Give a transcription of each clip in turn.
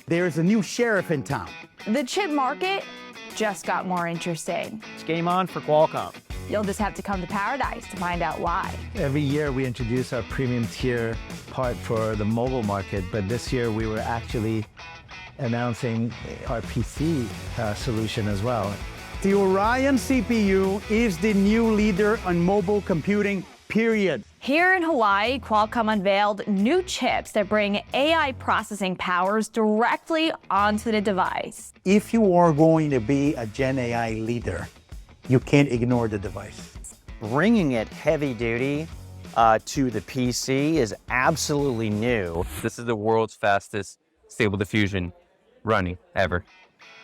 There's a new sheriff in town. The chip market just got more interesting. It's game on for Qualcomm. You'll just have to come to Paradise to find out why. Every year we introduce our premium tier part for the mobile market, but this year we were actually announcing our PC solution as well. The Orion CPU is the new leader on mobile computing, period. Here in Hawaii, Qualcomm unveiled new chips that bring AI processing powers directly onto the device. If you are going to be a Gen AI leader, you can't ignore the device. Bringing it heavy duty to the PC is absolutely new. This is the world's fastest Stable Diffusion running ever.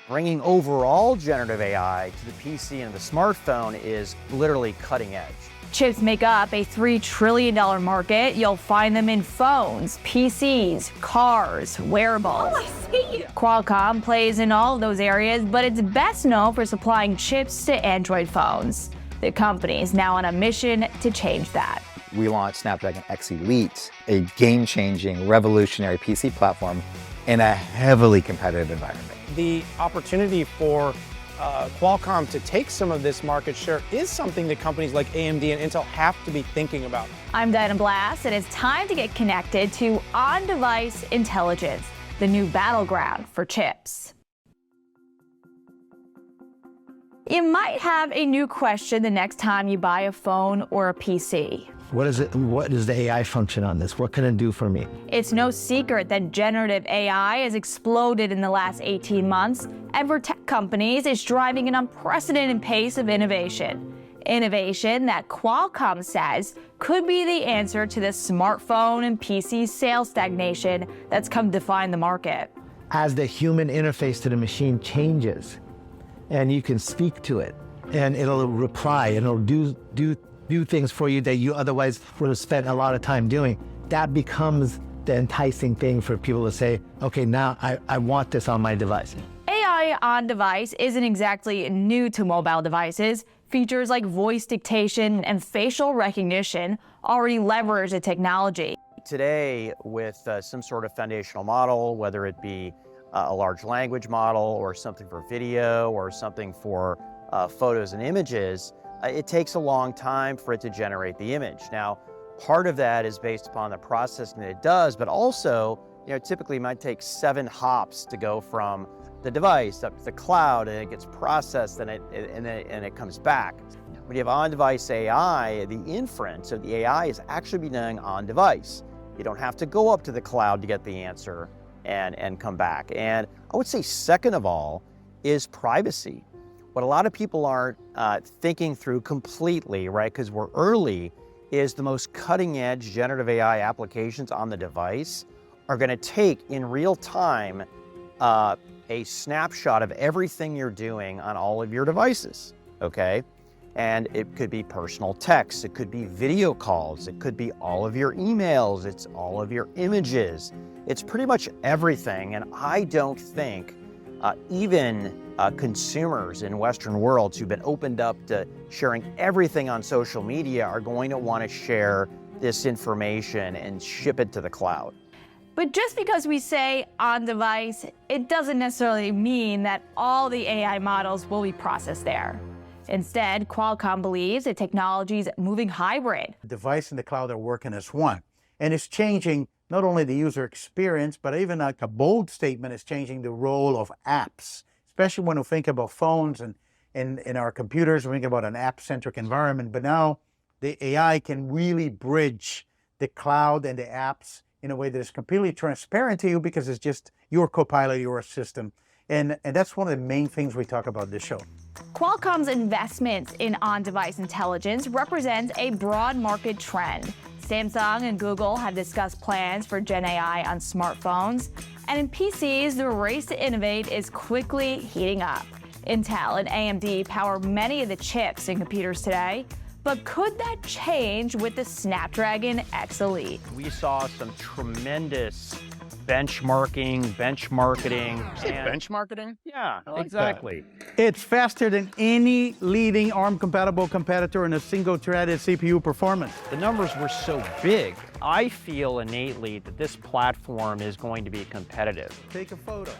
Bringing overall generative AI to the PC and the smartphone is literally cutting edge. Chips make up a $3 trillion market. You'll find them in phones, PCs, cars, wearables. Oh, I see. Qualcomm plays in all of those areas, but it's best known for supplying chips to Android phones. The company is now on a mission to change that. We launched Snapdragon X Elite, a game-changing, revolutionary PC platform in a heavily competitive environment. The opportunity for Qualcomm to take some of this market share is something that companies like AMD and Intel have to be thinking about. I'm Diana Blass, and it's time to get connected to on-device intelligence, the new battleground for chips. You might have a new question the next time you buy a phone or a PC. What is it? What is the AI function on this? What can it do for me? It's no secret that generative AI has exploded in the last 18 months, and for tech companies, it's driving an unprecedented pace of innovation. Innovation that Qualcomm says could be the answer to the smartphone and PC sales stagnation that's come to define the market. As the human interface to the machine changes, and you can speak to it, and it'll reply, and it'll do things for you that you otherwise would have spent a lot of time doing, that becomes the enticing thing for people to say, okay, now I want this on my device. AI on device isn't exactly new to mobile devices. Features like voice dictation and facial recognition already leverage the technology. Today, with some sort of foundational model, whether it be a large language model or something for video or something for photos and images, it takes a long time for it to generate the image. Now, part of that is based upon the processing that it does, but also, typically it might take 7 hops to go from the device up to the cloud, and it gets processed, and it comes back. When you have on-device AI, the inference of the AI is actually being done on-device. You don't have to go up to the cloud to get the answer and come back. And I would say second of all is privacy. What a lot of people aren't thinking through completely, right, because we're early, is the most cutting-edge generative AI applications on the device are going to take in real time a snapshot of everything you're doing on all of your devices, okay? And it could be personal text, it could be video calls, it could be all of your emails, it's all of your images. It's pretty much everything, and I don't think even consumers in Western worlds who've been opened up to sharing everything on social media are going to want to share this information and ship it to the cloud. But just because we say on device, it doesn't necessarily mean that all the AI models will be processed there. Instead, Qualcomm believes the technology is moving hybrid. The device and the cloud are working as one. And it's changing not only the user experience, but even like a bold statement is changing the role of apps, especially when we think about phones and in our computers, we think about an app-centric environment. But now the AI can really bridge the cloud and the apps in a way that is completely transparent to you because it's just your copilot, your system. And that's one of the main things we talk about this show. Qualcomm's investments in on-device intelligence represents a broad market trend. Samsung and Google have discussed plans for Gen AI on smartphones, and in PCs, the race to innovate is quickly heating up. Intel and AMD power many of the chips in computers today, but could that change with the Snapdragon X Elite? We saw some tremendous benchmarking, benchmarketing. Benchmarketing? Yeah, like exactly. It's faster than any leading ARM-compatible competitor in a single-threaded CPU performance. The numbers were so big. I feel innately that this platform is going to be competitive. Take a photo.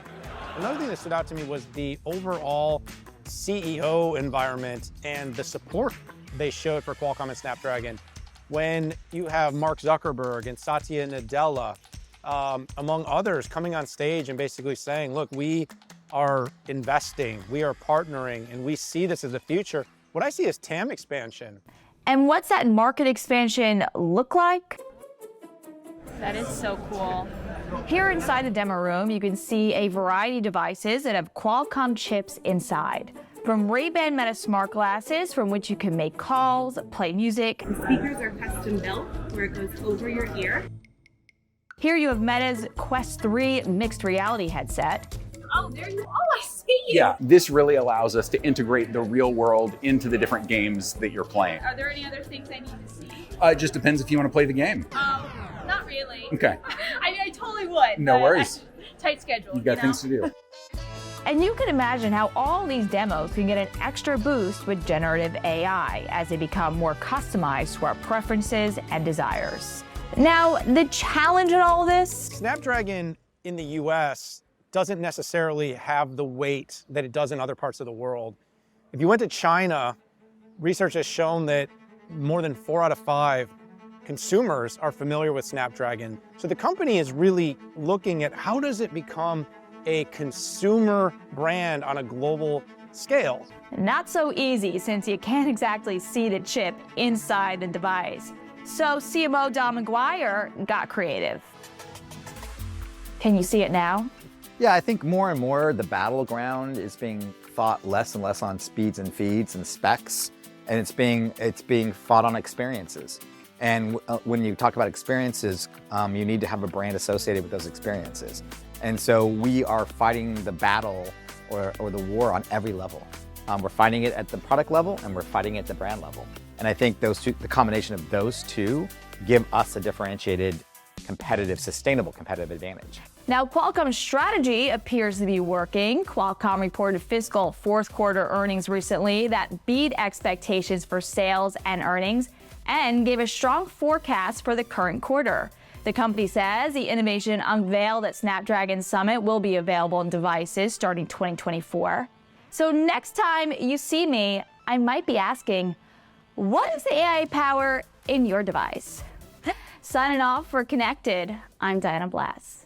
Another thing that stood out to me was the overall CEO environment and the support they showed for Qualcomm and Snapdragon. When you have Mark Zuckerberg and Satya Nadella, among others, coming on stage and basically saying, look, we are investing, we are partnering, and we see this as the future. What I see is TAM expansion. And what's that market expansion look like? That is so cool. Here inside the demo room, you can see a variety of devices that have Qualcomm chips inside. From Ray-Ban Meta smart glasses, from which you can make calls, play music. The speakers are custom built, where it goes over your ear. Here you have Meta's Quest 3 mixed reality headset. Oh, there you. Oh, I see you. Yeah, this really allows us to integrate the real world into the different games that you're playing. Are there any other things I need to see? It just depends if you want to play the game. Not really. Okay. I totally would. No worries. Tight schedule. You got things to do. And you can imagine how all these demos can get an extra boost with generative AI as they become more customized to our preferences and desires. Now, the challenge in all this? Snapdragon in the US doesn't necessarily have the weight that it does in other parts of the world. If you went to China, research has shown that more than 4 out of 5 consumers are familiar with Snapdragon. So the company is really looking at how does it become a consumer brand on a global scale. Not so easy, since you can't exactly see the chip inside the device. So CMO Don McGuire got creative. Can you see it now? Yeah, I think more and more the Battleground is being fought less and less on speeds and feeds and specs, and it's being fought on experiences. And when you talk about experiences, you need to have a brand associated with those experiences. And so we are fighting the battle or the war on every level. We're fighting it at the product level and we're fighting it at the brand level. And I think those two, the combination of those two, give us a differentiated, competitive, sustainable competitive advantage. Now, Qualcomm's strategy appears to be working. Qualcomm reported fiscal fourth quarter earnings recently that beat expectations for sales and earnings and gave a strong forecast for the current quarter. The company says the innovation unveiled at Snapdragon Summit will be available on devices starting 2024. So next time you see me, I might be asking, what is the AI power in your device? Signing off for Connected, I'm Diana Blass.